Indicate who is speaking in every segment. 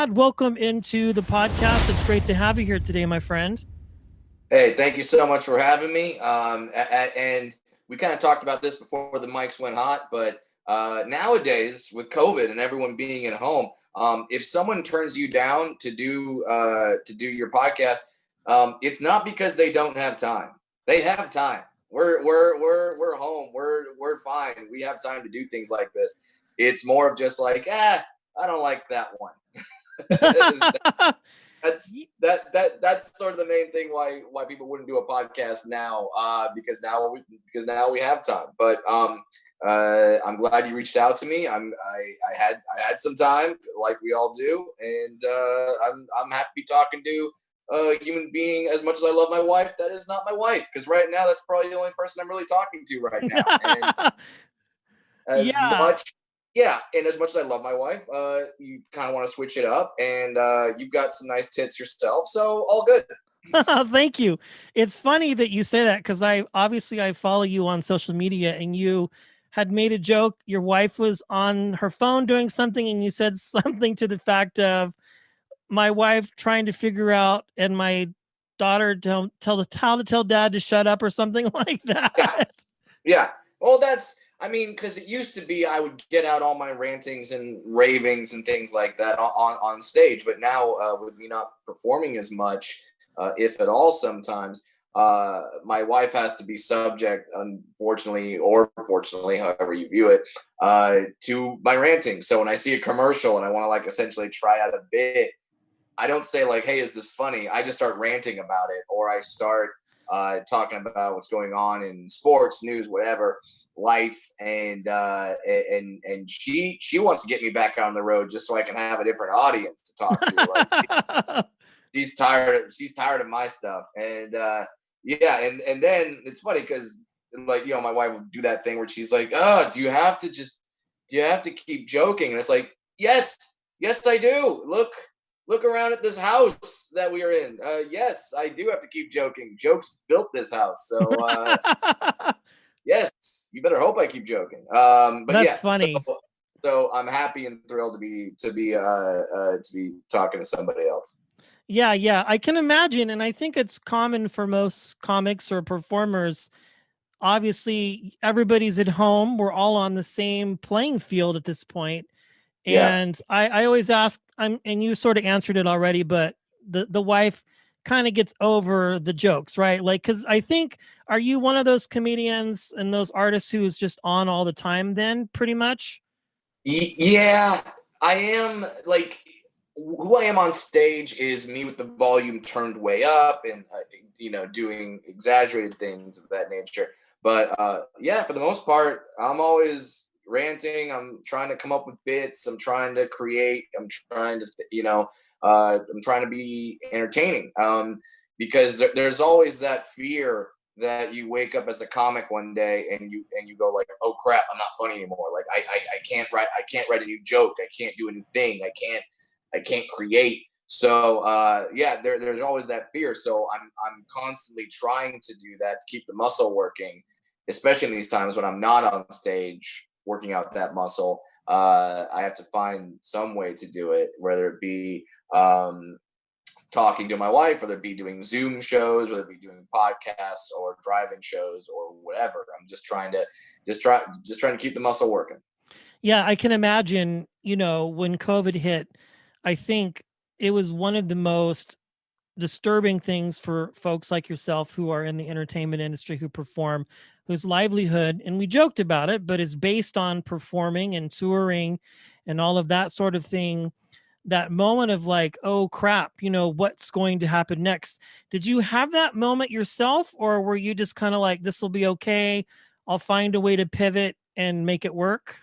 Speaker 1: Chad, welcome into the podcast. It's great to have you here today, my friend.
Speaker 2: Hey, thank you so much for having me. And we kind of talked about this before the mics went hot, but nowadays with COVID and everyone being at home, if someone turns you down to do your podcast, it's not because they don't have time. They have time. We're home. We're fine. We have time to do things like this. It's more of just like, I don't like that one. That's sort of the main thing why people wouldn't do a podcast now, because now we have time. But I'm glad you reached out to me. I had some time, like we all do, and I'm happy to be talking to a human being as much as I love my wife. That is not my wife, because right now that's probably the only person I'm really talking to right now. And as
Speaker 1: Yeah.
Speaker 2: much yeah, and as much as I love my wife, you kind of want to switch it up, and you've got some nice tits yourself, so all good.
Speaker 1: Thank you. It's funny that you say that because I follow you on social media and you had made a joke. Your wife was on her phone doing something and you said something to the fact of my wife trying to figure out and my daughter tell how to tell dad to shut up or something like
Speaker 2: Yeah,
Speaker 1: that.
Speaker 2: yeah. Well, I mean, because it used to be I would get out all my rantings and ravings and things like that on stage, but now with me not performing as much, if at all, sometimes my wife has to be subject, unfortunately or fortunately, however you view it, to my ranting. So when I see a commercial and I want to like essentially try out a bit, I don't say like, "Hey, is this funny?" I just start ranting about it, or I start talking about what's going on in sports, news, whatever, life, and she wants to get me back on the road just so I can have a different audience to talk to. Like she's tired of my stuff, and yeah, and then it's funny because like my wife would do that thing where she's like, "Oh, do you have to keep joking?" And it's like, yes, I do. Look around at this house that we are in. Yes, I do have to keep joking. Jokes built this house, so yes, you better hope I keep joking. But
Speaker 1: That's
Speaker 2: yeah, so
Speaker 1: funny.
Speaker 2: I'm happy and thrilled to be talking to somebody else.
Speaker 1: Yeah, yeah, I can imagine, and I think it's common for most comics or performers. Obviously, everybody's at home. We're all on the same playing field at this point.
Speaker 2: Yeah.
Speaker 1: And I always ask, and you sort of answered it already, but the wife kind of gets over the jokes, right? Like, because I think, are you one of those comedians and those artists who's just on all the time? Then, pretty much.
Speaker 2: Yeah, I am. Like, who I am on stage is me with the volume turned way up, and doing exaggerated things of that nature. But yeah, for the most part, I'm always ranting. I'm trying to come up with bits. I'm trying to create. I'm trying to I'm trying to be entertaining. Because there's always that fear that you wake up as a comic one day and you go like, oh crap, I'm not funny anymore. Like I can't write a new joke. I can't do a new thing. I can't create. So yeah, there's always that fear. So I'm constantly trying to do that to keep the muscle working, especially in these times when I'm not on stage working out that muscle. I have to find some way to do it, whether it be talking to my wife, whether it be doing Zoom shows, whether it be doing podcasts or driving shows or whatever. I'm just trying to keep the muscle working.
Speaker 1: Yeah, I can imagine, when COVID hit, I think it was one of the most disturbing things for folks like yourself who are in the entertainment industry, who perform, whose livelihood, and we joked about it, but is based on performing and touring and all of that sort of thing. That moment of like, oh crap, what's going to happen next? Did you have that moment yourself, or were you just kind of like, this will be okay? I'll find a way to pivot and make it work?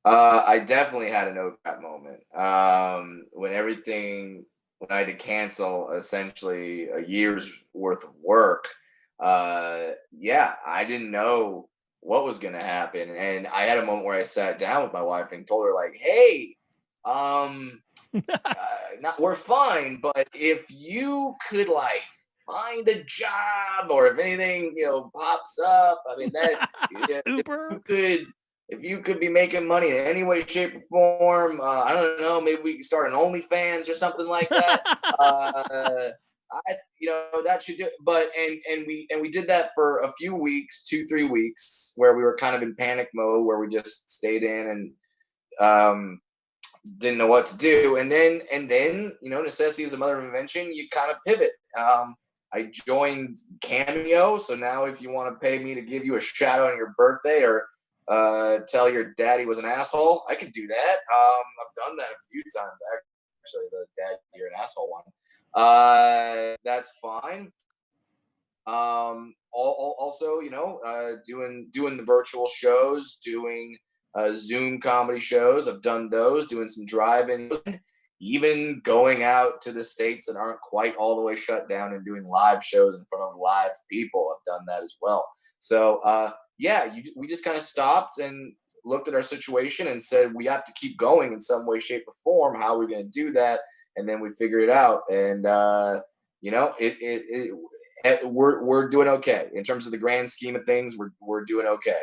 Speaker 2: I definitely had an OCAP moment when I had to cancel essentially a year's worth of work. Yeah, I didn't know what was going to happen, and I had a moment where I sat down with my wife and told her like, "Hey, um, not we're fine, but if you could like find a job or if anything pops up, I mean that if
Speaker 1: Uber.
Speaker 2: you could." if you could be making money in any way, shape, or form, I don't know, maybe we could start an OnlyFans or something like that. Uh, that should do. But and we did that for a few weeks, 2-3 weeks, where we were kind of in panic mode, where we just stayed in and didn't know what to do. And then necessity is the mother of invention. You kind of pivot. I joined Cameo, so now if you want to pay me to give you a shout out on your birthday or tell your daddy was an asshole, I could do that. I've done that a few times actually. The dad, you're an asshole one. That's fine. Also, doing the virtual shows, doing Zoom comedy shows. I've done those, doing some drive-in, even going out to the states that aren't quite all the way shut down and doing live shows in front of live people. I've done that as well. So, we just kind of stopped and looked at our situation and said we have to keep going in some way, shape, or form. How are we going to do that? And then we figured it out. And we're doing okay in terms of the grand scheme of things. We're doing okay.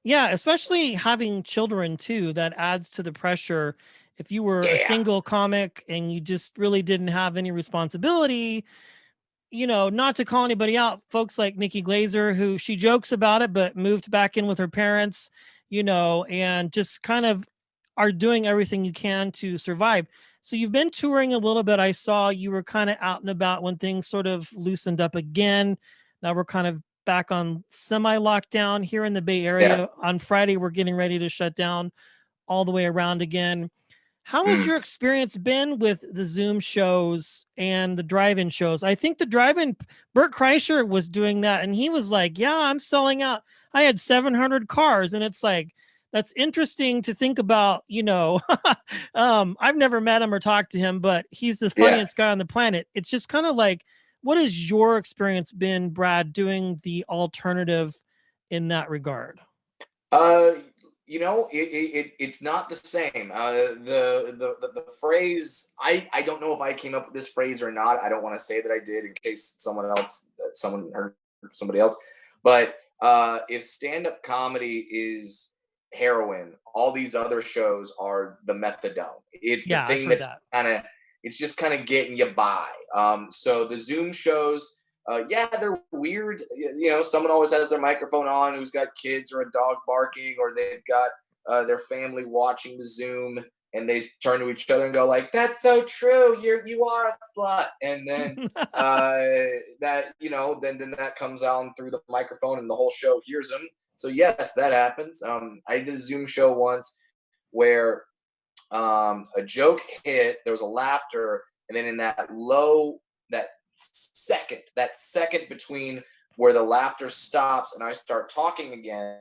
Speaker 1: Yeah, especially having children too, that adds to the pressure. If you were a
Speaker 2: Yeah,
Speaker 1: single comic and you just really didn't have any responsibility, not to call anybody out, folks like Nikki Glazer, who she jokes about it, but moved back in with her parents, and just kind of are doing everything you can to survive. So you've been touring a little bit. I saw you were kind of out and about when things sort of loosened up again. Now we're kind of back on semi lockdown here in the Bay
Speaker 2: yeah.
Speaker 1: Area. On Friday, we're getting ready to shut down all the way around again. How has
Speaker 2: Mm.
Speaker 1: your experience been with the Zoom shows and the drive-in shows? I think the drive-in, Bert Kreischer was doing that, and he was like, "Yeah, I'm selling out. I had 700 cars," and it's like that's interesting to think about. I've never met him or talked to him, but he's the
Speaker 2: Yeah.
Speaker 1: funniest guy on the planet. It's just kind of like, what has your experience been, Brad, doing the alternative in that regard?
Speaker 2: Uh, it's not the same. The phrase, I don't know if I came up with this phrase or not. I don't want to say that I did in case someone heard somebody else. But if stand-up comedy is heroin, all these other shows are the methadone. It's the
Speaker 1: Yeah, I've
Speaker 2: thing
Speaker 1: heard
Speaker 2: that's
Speaker 1: that.
Speaker 2: it's just kind of getting you by. So the Zoom shows, yeah, they're weird. Someone always has their microphone on who's got kids or a dog barking, or they've got their family watching the Zoom, and they turn to each other and go like, "That's so true. You are a slut." And then then that comes on through the microphone, and the whole show hears them. So yes, that happens. I did a Zoom show once where a joke hit, there was a laughter, and then in that second between where the laughter stops and I start talking again,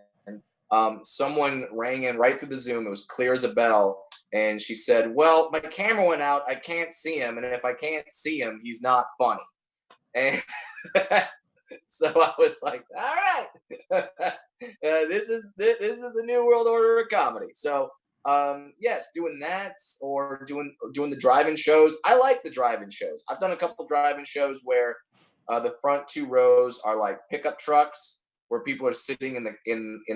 Speaker 2: someone rang in right through the Zoom. It was clear as a bell, and she said, "Well, my camera went out. I can't see him, and if I can't see him, he's not funny." And so I was like, "All right, this is the new world order of comedy." So yes, doing that or doing the drive-in shows. I like the drive-in shows. I've done a couple drive-in shows where the front two rows are like pickup trucks where people are sitting in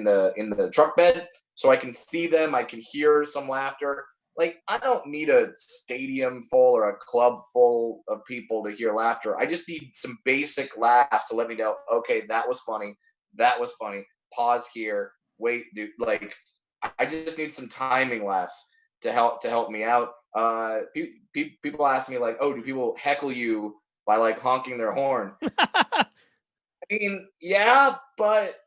Speaker 2: the truck bed, so I can see them. I can hear some laughter. Like, I don't need a stadium full or a club full of people to hear laughter. I just need some basic laughs to let me know, okay, that was funny. That was funny. Pause here. Wait, dude. Like, I just need some timing laughs to help me out. People ask me like, "Oh, do people heckle you by like honking their horn?" I mean, yeah, but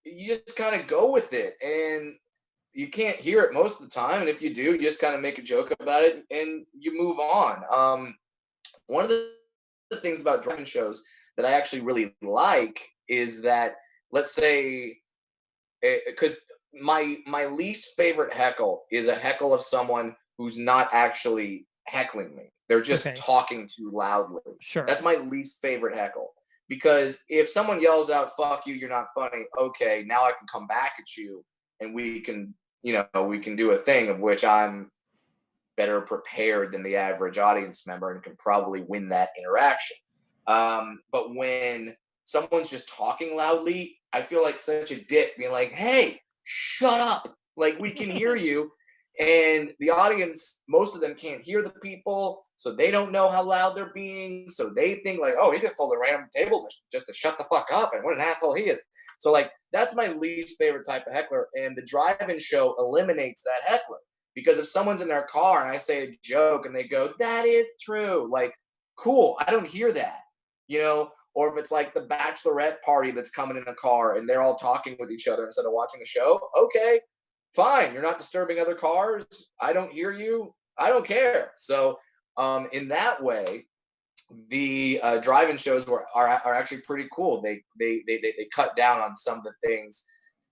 Speaker 2: you just kind of go with it, and you can't hear it most of the time. And if you do, you just kind of make a joke about it and you move on. One of the things about drive-in shows that I actually really like is that, let's say, because my least favorite heckle is a heckle of someone who's not actually heckling me. They're just
Speaker 1: Okay,
Speaker 2: talking too loudly.
Speaker 1: sure.
Speaker 2: That's my least favorite heckle. Because if someone yells out, "Fuck you, you're not funny," okay, now I can come back at you and we can do a thing of which I'm better prepared than the average audience member and can probably win that interaction. But when someone's just talking loudly, I feel like such a dick being like, "Hey, shut up. Like, we can hear you. And the audience, most of them can't hear the people, so they don't know how loud they're being. So they think like, oh, he just told a random table just to shut the fuck up, and what an asshole he is. So like, that's my least favorite type of heckler. And the drive-in show eliminates that heckler, because if someone's in their car and I say a joke and they go, that is true, like, cool, I don't hear that, you know. Or if it's like the bachelorette party that's coming in a car and they're all talking with each other instead of watching the show, okay, fine, you're not disturbing other cars, I don't hear you, I don't care. So in that way, the drive-in shows are actually pretty cool. They cut down on some of the things,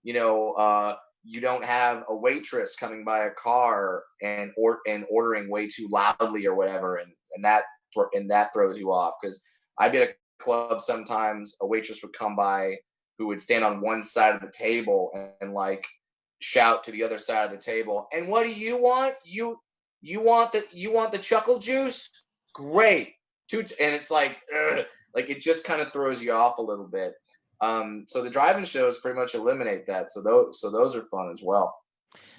Speaker 2: you know. You don't have a waitress coming by a car and ordering way too loudly or whatever, and that throws you off. Because I'd be at a club sometimes, a waitress would come by who would stand on one side of the table and like shout to the other side of the table, and what do you want? You want the chuckle juice? Great. And it's like, ugh, like it just kind of throws you off a little bit. So the drive-in shows pretty much eliminate that. So those are fun as well.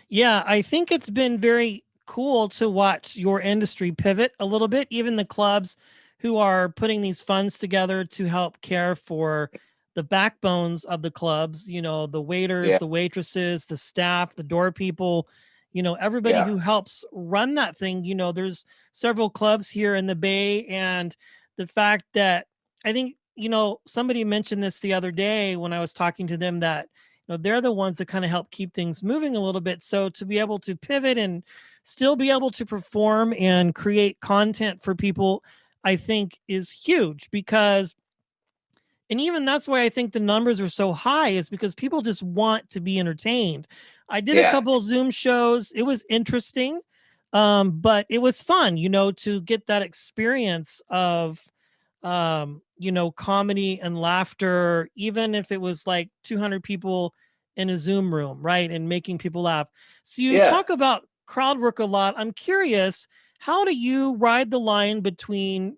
Speaker 1: Yeah, I think it's been very cool to watch your industry pivot a little bit, even the clubs who are putting these funds together to help care for the backbones of the clubs, the waiters,
Speaker 2: Yeah,
Speaker 1: the waitresses, the staff, the door people, everybody
Speaker 2: yeah,
Speaker 1: who helps run that thing. There's several clubs here in the Bay, and the fact that I think, somebody mentioned this the other day when I was talking to them, that they're the ones that kind of help keep things moving a little bit. So to be able to pivot and still be able to perform and create content for people, I think is huge. Because and even that's why I think the numbers are so high, is because people just want to be entertained. I did a
Speaker 2: yeah,
Speaker 1: couple of Zoom shows. It was interesting, but it was fun, to get that experience of comedy and laughter, even if it was like 200 people in a Zoom room, right? And making people laugh. So you
Speaker 2: yeah.
Speaker 1: talk about crowd work a lot. I'm curious, how do you ride the line between,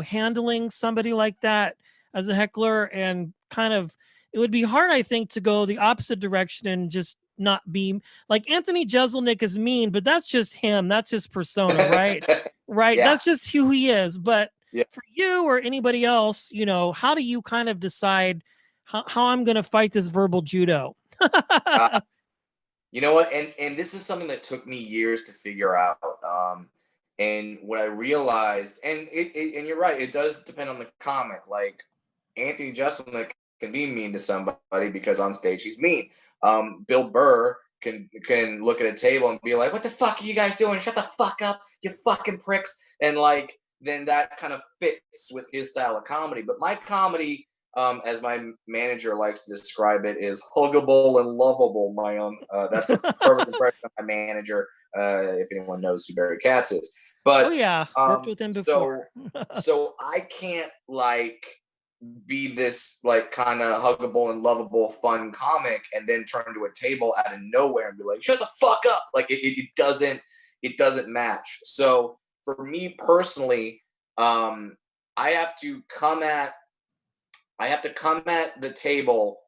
Speaker 1: handling somebody like that as a heckler, and kind of, it would be hard, I think, to go the opposite direction and just not be like Anthony Jeselnik is mean, but that's just him. That's his persona, right? Right.
Speaker 2: Yeah,
Speaker 1: That's just who he is. But
Speaker 2: yeah.
Speaker 1: for you or anybody else, how do you kind of decide how I'm going to fight this verbal judo?
Speaker 2: Uh, you know what? And this is something that took me years to figure out. And what I realized, and you're right, it does depend on the comic. Like Anthony Jeselnik can be mean to somebody because on stage he's mean. Bill Burr can look at a table and be like, "What the fuck are you guys doing? Shut the fuck up, you fucking pricks!" And like, then that kind of fits with his style of comedy. But my comedy, as my manager likes to describe it, is huggable and lovable. My own. That's a perfect impression of my manager. If anyone knows who Barry Katz is,
Speaker 1: Oh
Speaker 2: but
Speaker 1: yeah, worked with him before.
Speaker 2: so I can't like be this like kind of huggable and lovable fun comic and then turn to a table out of nowhere and be like, shut the fuck up. Like it doesn't match. So for me personally, um i have to come at the table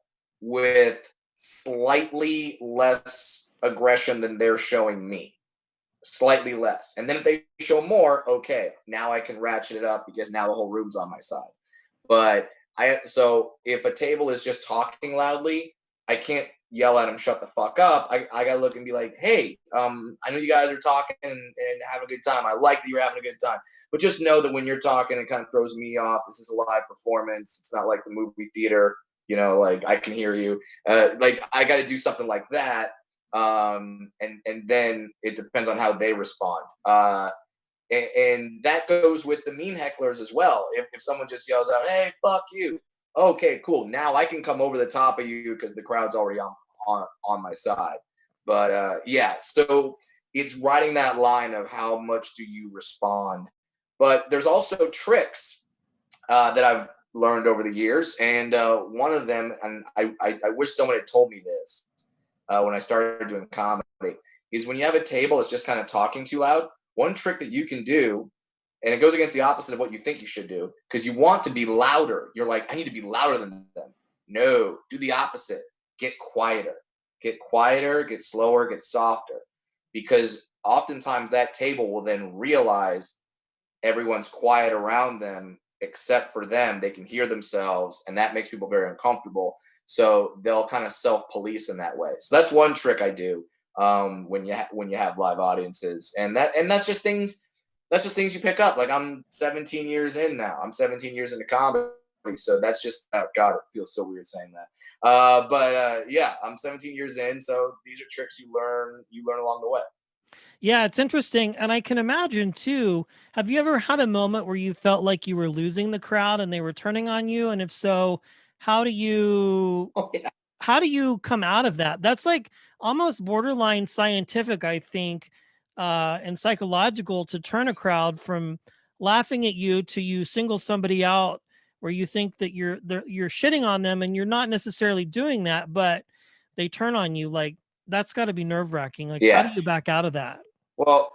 Speaker 2: with slightly less aggression than they're showing me, slightly less. And then if they show more, okay, now I can ratchet it up because now the whole room's on my side. But so if a table is just talking loudly, I can't yell at them, shut the fuck up. I gotta look and be like, hey, I know you guys are talking and having a good time. I like that you're having a good time. But just know that when you're talking, it kind of throws me off. This is a live performance. It's not like the movie theater, like I can hear you. Like I gotta do something like that. And then it depends on how they respond. And that goes with the mean hecklers as well. If someone just yells out, "Hey, fuck you," okay, cool. Now I can come over the top of you because the crowd's already on my side. But yeah, so it's riding that line of how much do you respond. But there's also tricks that I've learned over the years, and one of them, and I wish someone had told me this when I started doing comedy, is when you have a table that's just kind of talking too loud. One trick that you can do, and it goes against the opposite of what you think you should do, because you want to be louder. You're like, I need to be louder than them. No, do the opposite. Get quieter. get quieter, get slower, get softer, because oftentimes that table will then realize everyone's quiet around them except for them. They can hear themselves, and that makes people very uncomfortable. So they'll kind of self-police in that way. So that's one trick I do when when you have live audiences, and that's just things. That's just things you pick up. Like, I'm 17 years in now. I'm 17 years into comedy, so that's just, oh God, it feels so weird saying that. Yeah, I'm 17 years in, so these are tricks you learn along the way.
Speaker 1: Yeah, it's interesting. And I can imagine too, have you ever had a moment where you felt like you were losing the crowd and they were turning on you? And if so, how do you
Speaker 2: Oh yeah,
Speaker 1: how do you come out of that? That's like almost borderline scientific, I think, and psychological, to turn a crowd from laughing at you to you single somebody out where you think that you're shitting on them and you're not necessarily doing that, but they turn on you. Like, that's got to be nerve wracking. Like, how do
Speaker 2: yeah.
Speaker 1: you back out of that?
Speaker 2: Well,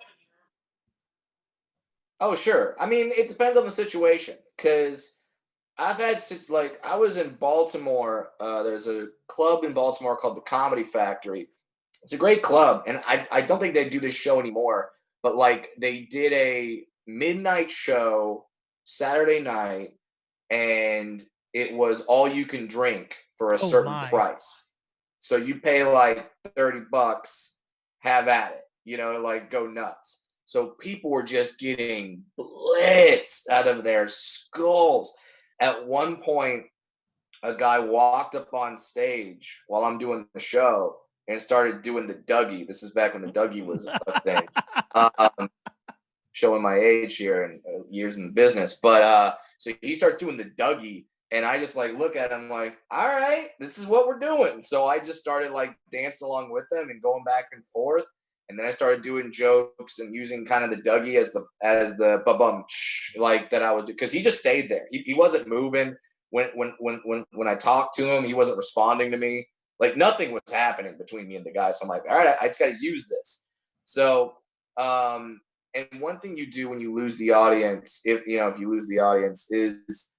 Speaker 2: oh sure. I mean, it depends on the situation, because I've had like, I was in Baltimore. There's a club in Baltimore called the Comedy Factory. It's a great club, and I don't think they do this show anymore. But like, they did a midnight show Saturday night, and it was all you can drink for a
Speaker 1: Oh
Speaker 2: certain
Speaker 1: my.
Speaker 2: price. So you pay like $30, have at it, like, go nuts. So people were just getting blitzed out of their skulls. At one point, a guy walked up on stage while I'm doing the show and started doing the Dougie. This is back when the Dougie was a thing. Um, Showing my age here and years in the business. But so he starts doing the Dougie, and I just like look at him like, all right, this is what we're doing. So I just started like dancing along with him and going back and forth. And then I started doing jokes and using kind of the Dougie as the ba-bum like that I was, because he just stayed there. He wasn't moving. When I talked to him, he wasn't responding to me. Like, nothing was happening between me and the guy. So I'm like, all right, I just got to use this. So um, and one thing you do when you lose the audience, if you lose the audience, is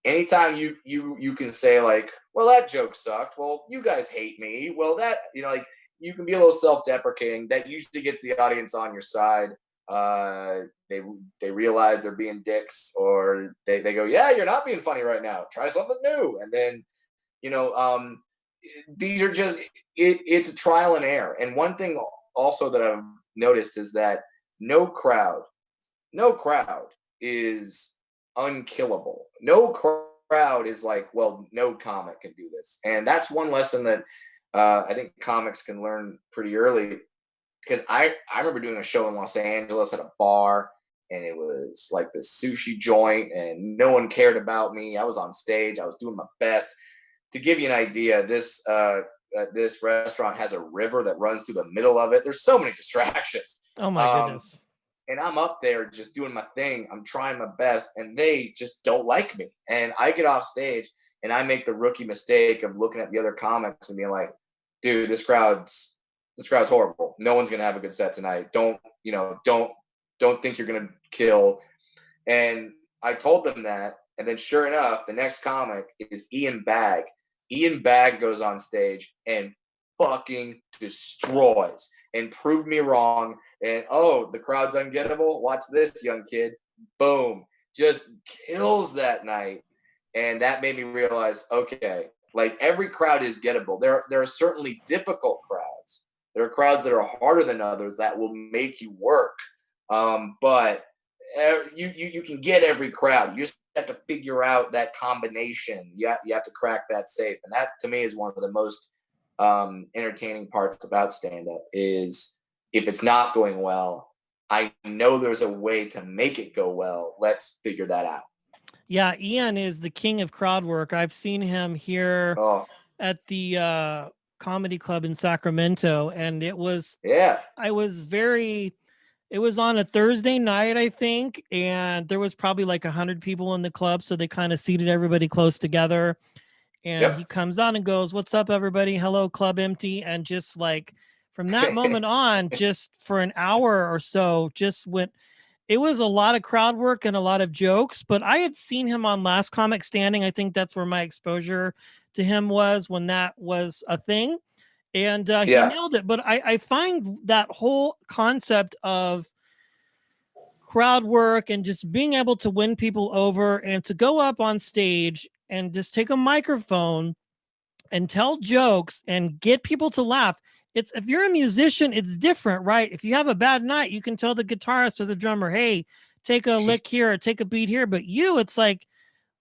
Speaker 2: anytime you can say like, well, that joke sucked, well, you guys hate me, well, that, like, you can be a little self-deprecating. That usually gets the audience on your side. They realize they're being dicks, or they go, yeah, you're not being funny right now, try something new. And then, you know um these are just, it's a trial and error. And one thing also that I've noticed is that no crowd, no crowd is unkillable. No crowd is like, well, no comic can do this. And that's one lesson that I think comics can learn pretty early. Because I remember doing a show in Los Angeles at a bar, and it was like this sushi joint, and no one cared about me. I was on stage, I was doing my best. To give you an idea, this restaurant has a river that runs through the middle of it. There's so many distractions.
Speaker 1: Oh my
Speaker 2: Um,
Speaker 1: goodness.
Speaker 2: and I'm up there just doing my thing. I'm trying my best, and they just don't like me. And I get off stage, and I make the rookie mistake of looking at the other comics and being like, "Dude, this crowd's horrible. No one's gonna have a good set tonight. Don't think you're gonna kill." And I told them that, and then sure enough, the next comic is Ian Bagg. Ian Bagg goes on stage and fucking destroys and proved me wrong. And oh, the crowd's ungettable. Watch this, young kid. Boom. Just kills that night. And that made me realize, okay, like, every crowd is gettable. There are certainly difficult crowds. There are crowds that are harder than others that will make you work. But you can get every crowd. You just have to figure out that combination. You have to crack that safe, and that to me is one of the most entertaining parts about stand up. Is if it's not going well, I know there's a way to make it go well. Let's figure that out.
Speaker 1: Yeah, Ian is the king of crowd work. I've seen him here
Speaker 2: Oh
Speaker 1: at the comedy club in Sacramento, and
Speaker 2: yeah,
Speaker 1: I was very it was on a Thursday night, I think, and there was probably like 100 people in the club, so they kind of seated everybody close together. And he
Speaker 2: yep.
Speaker 1: comes on and goes, "What's up, everybody? Hello, club empty." And just like from that moment on, just for an hour or so, just went. It was a lot of crowd work and a lot of jokes, but I had seen him on Last Comic Standing. I think that's where my exposure to him was, when that was a thing. and he
Speaker 2: Yeah.
Speaker 1: nailed it. But I find that whole concept of crowd work and just being able to win people over and to go up on stage and just take a microphone and tell jokes and get people to laugh. It's if you're a musician, it's different, right? If you have a bad night, you can tell the guitarist or the drummer, hey, take a lick here or take a beat here. But you, it's like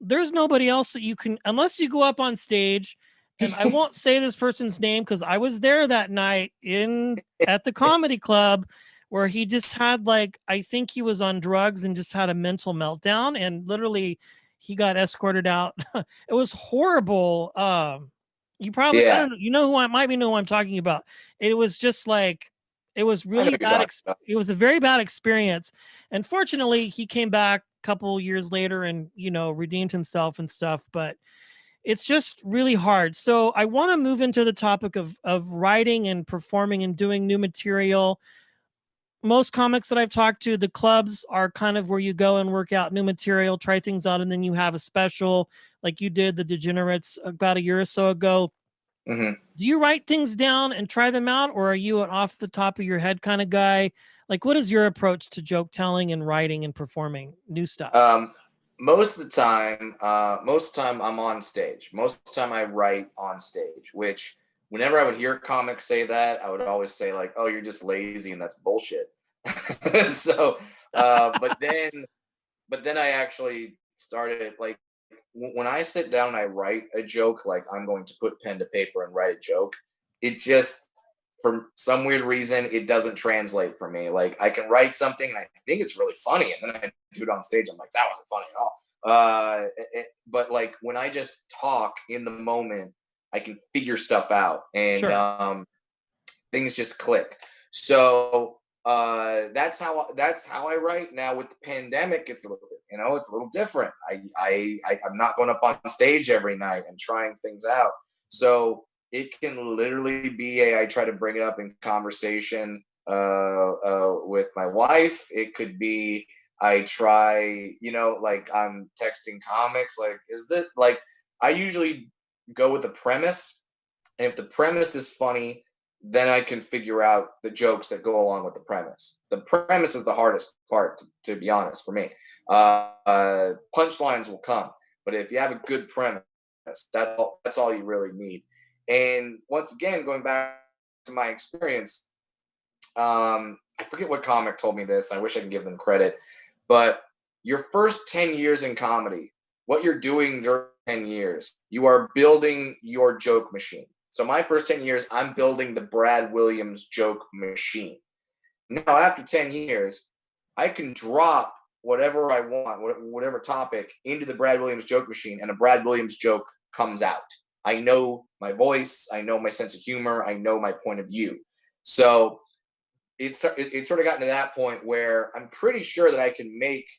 Speaker 1: there's nobody else that you can, unless you go up on stage. And I won't say this person's name because I was there that night in at the comedy club where he just had like, I think he was on drugs and just had a mental meltdown and literally he got escorted out. It was horrible. You probably, I
Speaker 2: Yeah.
Speaker 1: don't know, you know who I might be know who I'm talking about. It was just like, it was
Speaker 2: I know
Speaker 1: really
Speaker 2: what you're
Speaker 1: bad.
Speaker 2: talking about.
Speaker 1: It was a very bad experience. And fortunately, he came back a couple years later and, redeemed himself and stuff. But it's just really hard. So I want to move into the topic of writing and performing and doing new material. Most comics that I've talked to, the clubs are kind of where you go and work out new material, try things out, and then you have a special like you did the Degenerates about a year or so ago.
Speaker 2: Hmm.
Speaker 1: Do you write things down and try them out, or are you an off the top of your head kind of guy? Like, what is your approach to joke telling and writing and performing new stuff?
Speaker 2: Um, most of the time I'm on stage. Most of the time I write on stage, which whenever I would hear comics say that, I would always say like, "Oh, you're just lazy," and that's bullshit. So, but then I actually started like when I sit down and I write a joke, like I'm going to put pen to paper and write a joke. It just for some weird reason it doesn't translate for me. Like I can write something and I think it's really funny, and then I do it on stage. I'm like, that wasn't funny at all. But like when I just talk in the moment, I can figure stuff out, and
Speaker 1: Sure.
Speaker 2: things just click. So that's how I write now. With the pandemic, it's a little bit, it's a little different. I'm not going up on stage every night and trying things out. So it can literally be I try to bring it up in conversation with my wife. It could be I try, like I'm texting comics, like, is that like, I usually go with the premise. And if the premise is funny, then I can figure out the jokes that go along with the premise. The premise is the hardest part, to be honest, for me. Punchlines will come, but if you have a good premise, that's all you really need. And once again, going back to my experience, I forget what comic told me this. I wish I could give them credit, but your first 10 years in comedy, what you're doing during 10 years, you are building your joke machine. So my first 10 years, I'm building the Brad Williams joke machine. Now, after 10 years, I can drop whatever I want, whatever topic, into the Brad Williams joke machine, and a Brad Williams joke comes out. I know my voice, I know my sense of humor, I know my point of view. So it's sort of gotten to that point where I'm pretty sure that I can make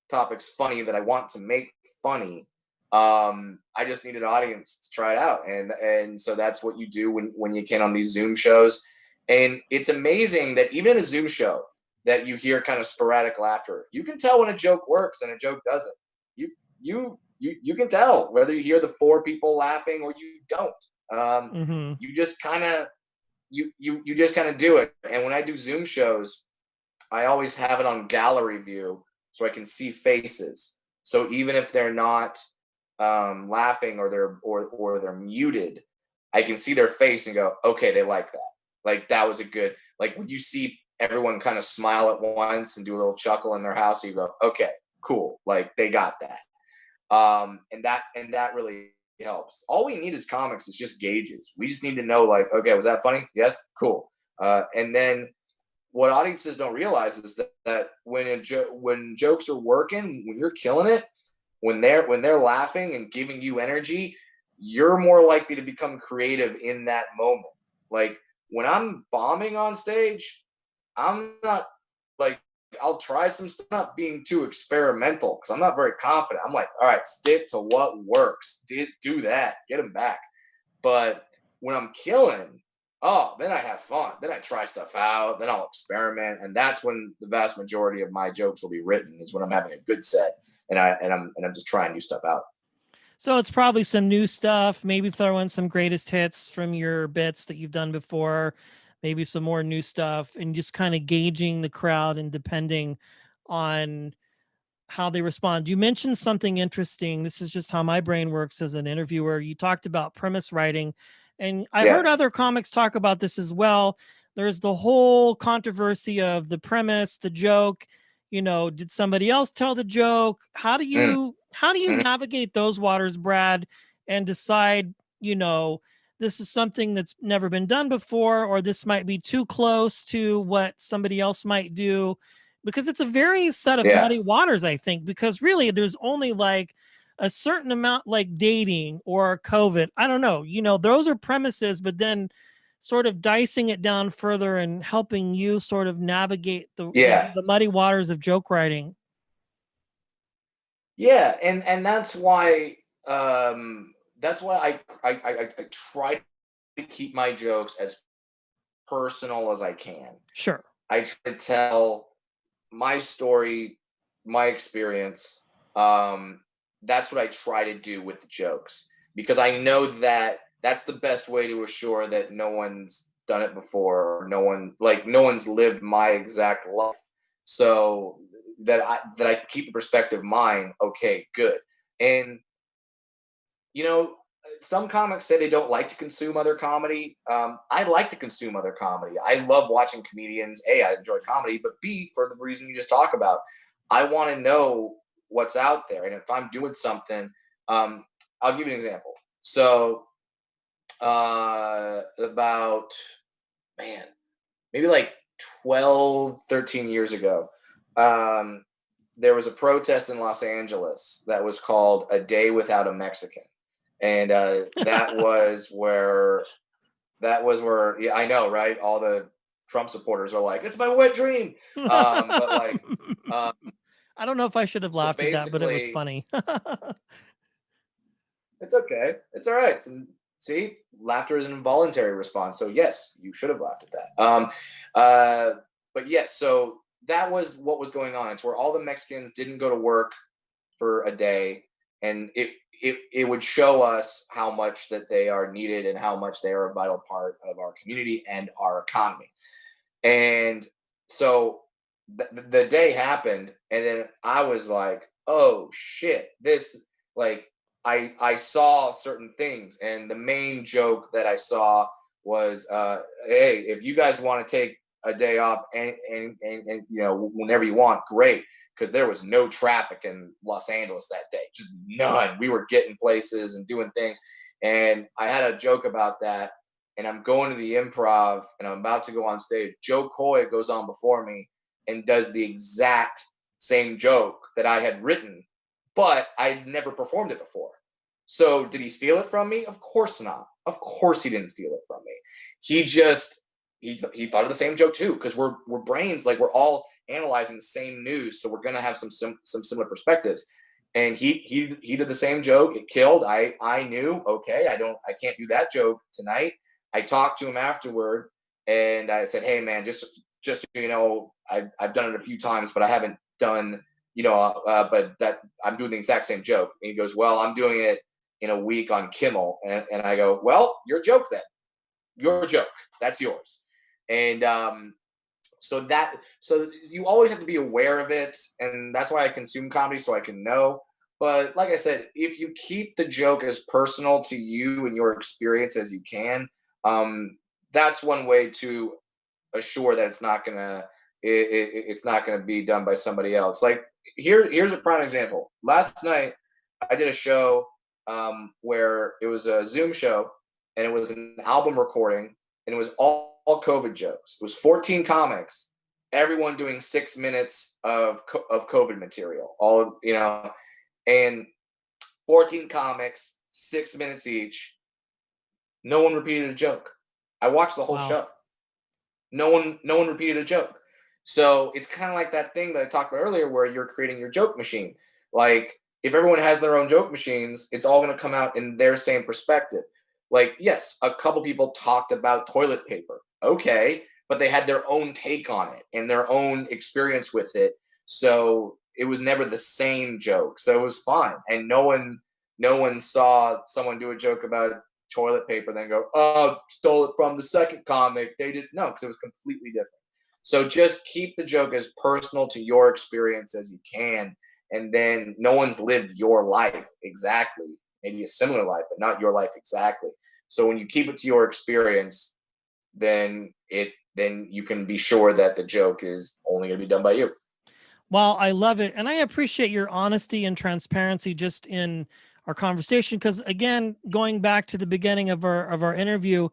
Speaker 2: topics funny that I want to make funny. I just need an audience to try it out, and so that's what you do when you can on these Zoom shows. And it's amazing that even in a Zoom show that you hear kind of sporadic laughter, you can tell when a joke works and a joke doesn't. You can tell whether you hear the four people laughing or you don't.
Speaker 1: Mm-hmm.
Speaker 2: You just kind of you just kind of do it. And when I do Zoom shows, I always have it on gallery view so I can see faces. So even if they're not laughing or they're muted, I can see their face and go, okay, they like that. Like that was a good, like when you see everyone kind of smile at once and do a little chuckle in their house, you go, okay, cool, like they got that. And that really helps. All we need as comics is just gauges. We just need to know, like, okay, was that funny? Yes, cool. And then what audiences don't realize is that when jokes are working, when you're killing it, when they're laughing and giving you energy, you're more likely to become creative in that moment. Like when I'm bombing on stage, I'm not like, I'll try some stuff, not being too experimental because I'm not very confident. I'm like, all right, stick to what works. Do that, get them back. But when I'm killing, oh, then I have fun. Then I try stuff out. Then I'll experiment, and that's when the vast majority of my jokes will be written. Is when I'm having a good set, and I'm just trying new stuff out.
Speaker 1: So it's probably some new stuff, maybe throw in some greatest hits from your bits that you've done before, maybe some more new stuff, and just kind of gauging the crowd and depending on how they respond. You mentioned something interesting. This is just how my brain works as an interviewer. You talked about premise writing, and I
Speaker 2: Yeah.
Speaker 1: heard other comics talk about this as well. There's the whole controversy of the premise, the joke. You know, did somebody else tell the joke?
Speaker 2: Mm,
Speaker 1: How do you
Speaker 2: mhm.
Speaker 1: navigate those waters, Brad, and decide, you know, this is something that's never been done before, or this might be too close to what somebody else might do? Because it's a very set of
Speaker 2: Yeah.
Speaker 1: muddy waters, I think, because really there's only like a certain amount, like dating or COVID. I don't know, those are premises, but then sort of dicing it down further and helping you sort of navigate
Speaker 2: Yeah.
Speaker 1: the muddy waters of joke writing.
Speaker 2: Yeah. And that's why I try to keep my jokes as personal as I can.
Speaker 1: Sure.
Speaker 2: I try to tell my story, my experience. Um, that's what I try to do with the jokes because I know that that's the best way to assure that no one's done it before, or no one's lived my exact life. So that I keep the perspective mine. Okay, good. And you know, some comics say they don't like to consume other comedy. I like to consume other comedy. I love watching comedians. A, I enjoy comedy, but B, for the reason you just talk about, I want to know what's out there. And if I'm doing something, I'll give you an example. So, about, man, maybe like 12, 13 years ago, um, there was a protest in Los Angeles that was called A Day Without a Mexican. And that was where, yeah, I know, right? All the Trump supporters are like, it's my wet dream. But like, uh,
Speaker 1: I don't know if I should have
Speaker 2: so
Speaker 1: laughed at that, but it was
Speaker 2: basically,
Speaker 1: funny.
Speaker 2: it's okay. It's all right. See, laughter is an involuntary response. So yes, you should have laughed at that. Uh, but yes, so that was what was going on. It's where all the Mexicans didn't go to work for a day, and it would show us how much that they are needed and how much they are a vital part of our community and our economy. And so the day happened, and then I was like, oh shit, this, like, I saw certain things, and the main joke that I saw was, hey, if you guys want to take a day off and whenever you want, great, because there was no traffic in Los Angeles that day, just none. We were getting places and doing things, and I had a joke about that, and I'm going to the improv and I'm about to go on stage. Joe Coy goes on before me and does the exact same joke that I had written, but I'd never performed it before. So did he steal it from me? Of course not. Of course he didn't steal it from me. He just he thought of the same joke too, because we're brains, like we're all analyzing the same news, so we're gonna have some similar perspectives. And he did the same joke. It killed. I knew, okay, I can't do that joke tonight. I talked to him afterward, and I said, "Hey, man, just so you know, I've done it a few times, but I haven't done, but that I'm doing the exact same joke." And he goes, "Well, I'm doing it in a week on Kimmel," and I go, "Well, your joke then, your joke, that's yours." And so you always have to be aware of it, and that's why I consume comedy, so I can know. But like I said, if you keep the joke as personal to you and your experience as you can, um, that's one way to assure that it's not gonna be done by somebody else. Like, here's a prime example. Last night I did a show, where it was a Zoom show, and it was an album recording, and it was all COVID jokes. It was 14 comics, everyone doing 6 minutes of COVID material, and 14 comics, 6 minutes each. No one repeated a joke. I watched the whole
Speaker 1: Wow.
Speaker 2: show. No one repeated a joke. So it's kind of like that thing that I talked about earlier, where you're creating your joke machine. Like, if everyone has their own joke machines, it's all going to come out in their same perspective. Like, yes, a couple people talked about toilet paper, okay, but they had their own take on it and their own experience with it. So it was never the same joke. So it was fine, and no one saw someone do a joke about toilet paper, then go, oh, stole it from the second comic. They didn't know because it was completely different. So just keep the joke as personal to your experience as you can. And then no one's lived your life exactly, maybe a similar life, but not your life exactly. So when you keep it to your experience, then you can be sure that the joke is only going to be done by you.
Speaker 1: Well, I love it. And I appreciate your honesty and transparency just in our conversation. Cause again, going back to the beginning of our interview,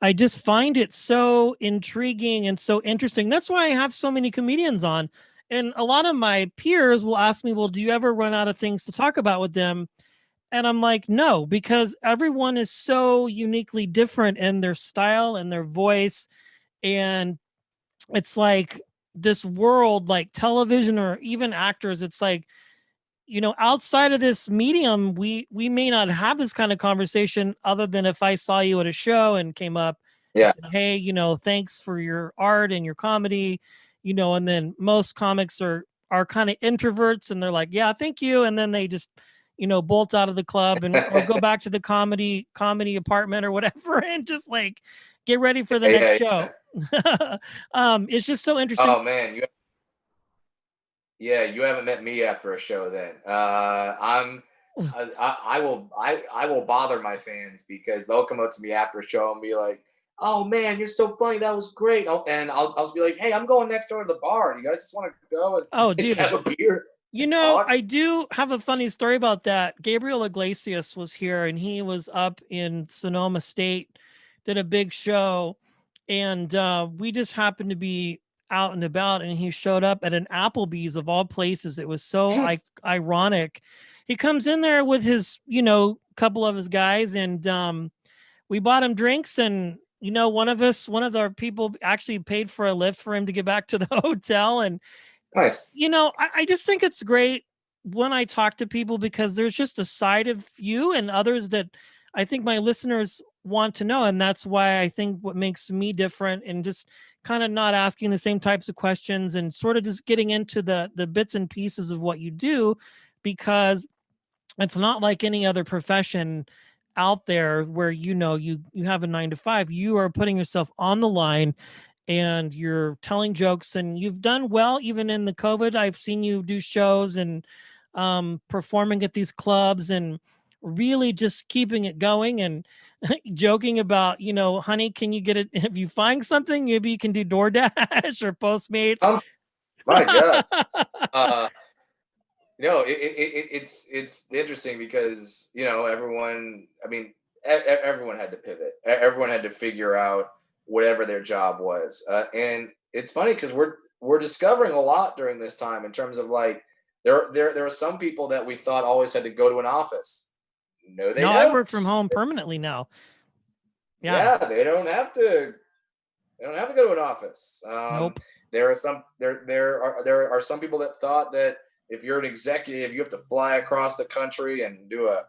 Speaker 1: I just find it so intriguing and so interesting. That's why I have so many comedians on. And a lot of my peers will ask me, well, do you ever run out of things to talk about with them? And I'm like, no, because everyone is so uniquely different in their style and their voice. And it's like this world, like television or even actors, it's like, outside of this medium, we may not have this kind of conversation other than if I saw you at a show and came up and
Speaker 2: Yeah.
Speaker 1: said, hey, thanks for your art and your comedy, and then most comics are kind of introverts and they're like, yeah, thank you. And then they just, bolt out of the club and or go back to the comedy apartment or whatever and just like get ready for the next
Speaker 2: Yeah,
Speaker 1: show.
Speaker 2: yeah.
Speaker 1: It's just so interesting.
Speaker 2: Oh man, you haven't met me after a show then. I will bother my fans because they'll come up to me after a show and be like, "Oh man, you're so funny. That was great." And I'll just be like, "Hey, I'm going next door to the bar. You guys just want to go
Speaker 1: Oh,
Speaker 2: and have
Speaker 1: dude.
Speaker 2: a beer and talk?"
Speaker 1: I do have a funny story about that. Gabriel Iglesias was here and he was up in Sonoma State, did a big show, and we just happened to be out and about and he showed up at an Applebee's of all places. It was so ironic. He comes in there with his, couple of his guys and we bought him drinks and one of our people actually paid for a lift for him to get back to the hotel and
Speaker 2: Nice.
Speaker 1: I just think it's great when I talk to people because there's just a side of you and others that I think my listeners want to know. And that's why I think what makes me different and just kind of not asking the same types of questions and sort of just getting into the bits and pieces of what you do because it's not like any other profession out there where you have a 9 to 5. You are putting yourself on the line and you're telling jokes and you've done well even in the COVID. I've seen you do shows and performing at these clubs and really just keeping it going and joking about, honey, can you get it if you find something, maybe you can do DoorDash or Postmates.
Speaker 2: Oh my god. Uh, it's interesting because everyone. I mean, everyone had to pivot. Everyone had to figure out whatever their job was, and it's funny because we're discovering a lot during this time in terms of like there are some people that we thought always had to go to an office. No, they
Speaker 1: No, I
Speaker 2: don't.
Speaker 1: work from home permanently now. Yeah.
Speaker 2: Yeah, they don't have to. They don't have to go to an office.
Speaker 1: Nope.
Speaker 2: There are some people that thought that if you're an executive, you have to fly across the country and do a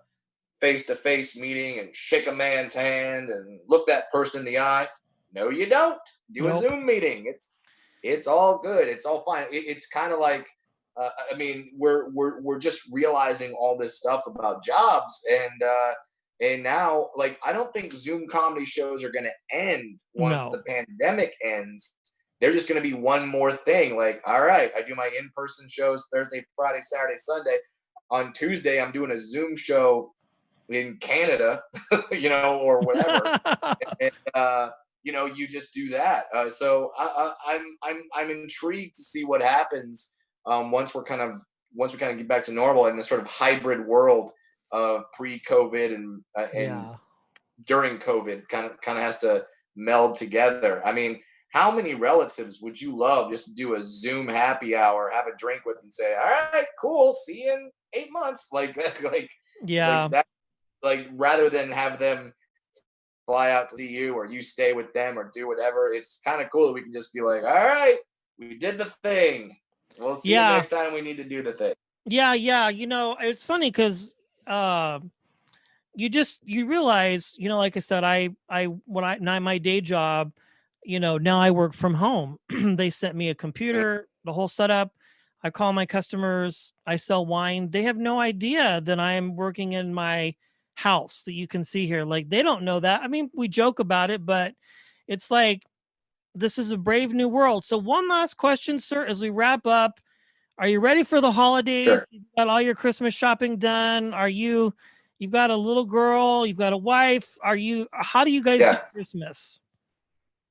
Speaker 2: face-to-face meeting and shake a man's hand and look that person in the eye. No, you don't. Do a
Speaker 1: Nope.
Speaker 2: Zoom meeting. It's all good. It's all fine. It's kind of like I mean, we're just realizing all this stuff about jobs and now like I don't think Zoom comedy shows are going to end once
Speaker 1: No.
Speaker 2: the pandemic ends. They're just going to be one more thing. Like, all right, I do my in-person shows Thursday, Friday, Saturday, Sunday. On Tuesday, I'm doing a Zoom show in Canada, or whatever, and you just do that. So I'm intrigued to see what happens once we kind of get back to normal in this sort of hybrid world of pre-COVID and
Speaker 1: Yeah.
Speaker 2: during COVID kind of has to meld together. I mean, how many relatives would you love just to do a Zoom happy hour, have a drink with, and say, "All right, cool, see you in 8 months," like that, like
Speaker 1: Yeah.
Speaker 2: that, like rather than have them fly out to see you or you stay with them or do whatever. It's kind of cool that we can just be like, "All right, we did the thing. We'll see you
Speaker 1: Yeah.
Speaker 2: next time we need to do the thing."
Speaker 1: Yeah. Yeah. It's funny because uh you realize, like I said, I when I now my day job, now I work from home. They sent me a
Speaker 2: Mm.
Speaker 1: computer, the whole setup. I call my customers, I sell wine. They have no idea that I am working in my house that you can see here. Like they don't know that. I mean, we joke about it, but it's like this is a brave new world. So one last question, sir, as we wrap up. Are you ready for the holidays?
Speaker 2: Sure.
Speaker 1: You've got all your Christmas shopping done. You've got a little girl, you've got a wife. How do you guys do
Speaker 2: Yeah.
Speaker 1: Christmas?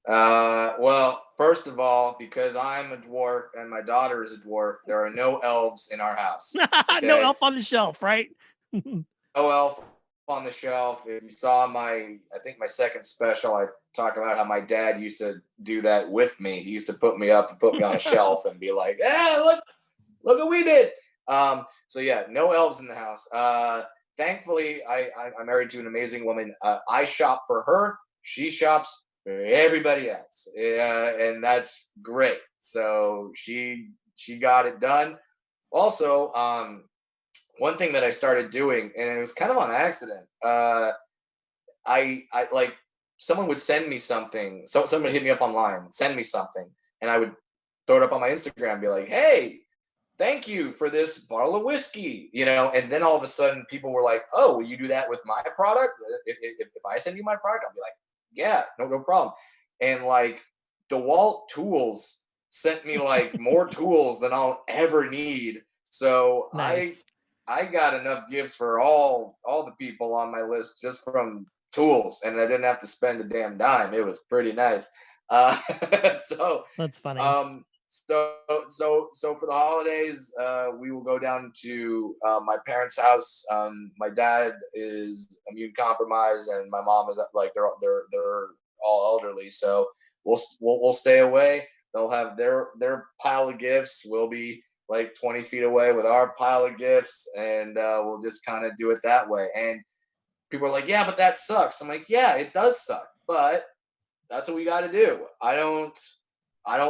Speaker 2: Well, first of all, because I'm a dwarf and my daughter is a dwarf, there are no elves in our house.
Speaker 1: No
Speaker 2: Okay.
Speaker 1: elf on the shelf, right?
Speaker 2: No elf on the shelf. If you saw I think my second special, I talked about how my dad used to do that with me. He used to put me up and put me on a shelf and be like, look what we did. So yeah, no elves in the house. Thankfully, I'm married to an amazing woman. I shop for her. She shops for everybody else. And that's great. So she got it done. Also, one thing that I started doing, and it was kind of on accident. I like someone would send me something. So someone would hit me up online, send me something, and I would throw it up on my Instagram, and be like, "Hey, thank you for this bottle of whiskey," And then all of a sudden, people were like, "Oh, will you do that with my product? If I send you my product," I'll be like, "Yeah, no problem." And like DeWalt Tools sent me like more tools than I'll ever need. So
Speaker 1: Nice.
Speaker 2: I got enough gifts for all the people on my list just from tools, and I didn't have to spend a damn dime. It was pretty nice. Uh, so
Speaker 1: That's funny.
Speaker 2: so for the holidays, we will go down to my parents' house. My dad is immune compromised, and my mom is like they're all elderly, so we'll stay away. They'll have their pile of gifts. We'll be like 20 feet away with our pile of gifts, and we'll just kind of do it that way. And people are like, "Yeah, but that sucks." I'm like, "Yeah, it does suck, but that's what we got to do." I don't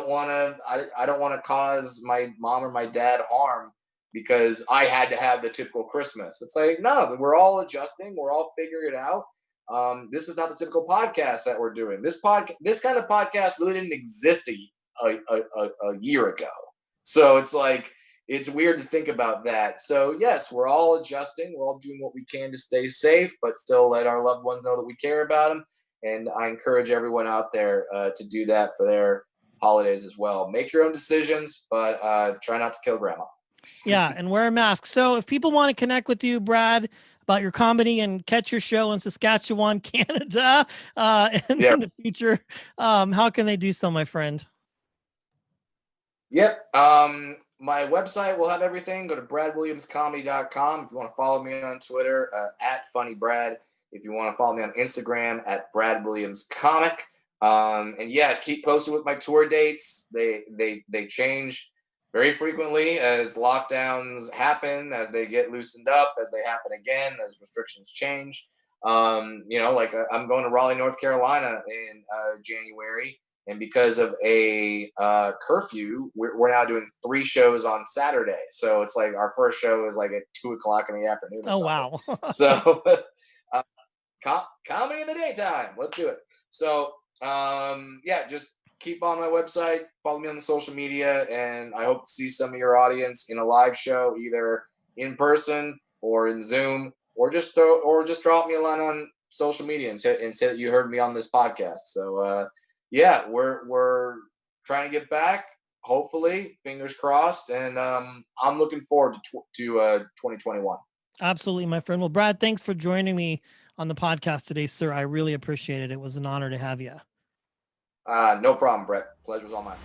Speaker 2: want to cause my mom or my dad harm because I had to have the typical Christmas. It's like, no, we're all adjusting, we're all figuring it out. This is not the typical podcast that we're doing. This kind of podcast really didn't exist a year ago. So it's like it's weird to think about that. So yes, we're all adjusting. We're all doing what we can to stay safe, but still let our loved ones know that we care about them. And I encourage everyone out there to do that for their holidays as well. Make your own decisions, but try not to kill grandma.
Speaker 1: Yeah, and wear a mask. So if people want to connect with you, Brad, about your comedy and catch your show in Saskatchewan, Canada,
Speaker 2: Yeah.
Speaker 1: in the future, how can they do so, my friend?
Speaker 2: Yep. My website will have everything. Go to bradwilliamscomedy.com. If you want to follow me on Twitter, at funnybrad. If you want to follow me on Instagram, at bradwilliamscomic. And yeah, keep posted with my tour dates. They change very frequently as lockdowns happen, as they get loosened up, as they happen again, as restrictions change. Like I'm going to Raleigh, North Carolina in January. And because of a curfew, we're now doing 3 shows on Saturday. So it's like our first show is like at 2:00 in the afternoon. Or
Speaker 1: Oh,
Speaker 2: something.
Speaker 1: wow.
Speaker 2: So comedy in the daytime. Let's do it. So yeah, just keep on my website, follow me on the social media, and I hope to see some of your audience in a live show, either in person or in Zoom, or just drop me a line on social media and say that you heard me on this podcast. So yeah, we're trying to get back. Hopefully, fingers crossed, and I'm looking forward to 2021.
Speaker 1: Absolutely, my friend. Well, Brad, thanks for joining me on the podcast today, sir. I really appreciate it. It was an honor to have you.
Speaker 2: No problem, Brett. Pleasure's all mine.